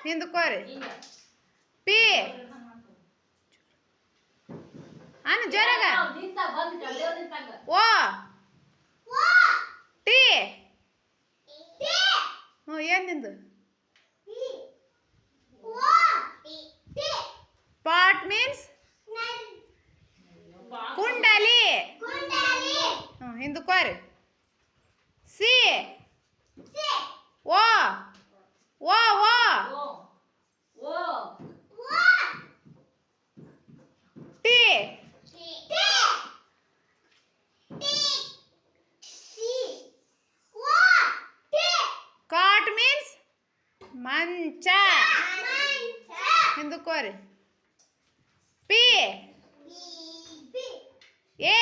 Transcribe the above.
ಹಿಂದಕ್ಕೋರಿ P ಅನ್ನ ಜೋರಾಗ O T ಹ್ಞೂ ಏನು ನಿಂದು ಪಾಟ್ ಮೀನ್ಸ್ ಕುಂಡಲಿ ಹ್ಞೂ ಹಿಂದಕ್ಕೋರಿ ಸಿ ಓ ಓ ಓ ಟಿ ಕಾಟ್ ಮೀನ್ಸ್ ಮಂಚ ಹಿಂದಕ್ಕೋರಿ ಪಿ ಎ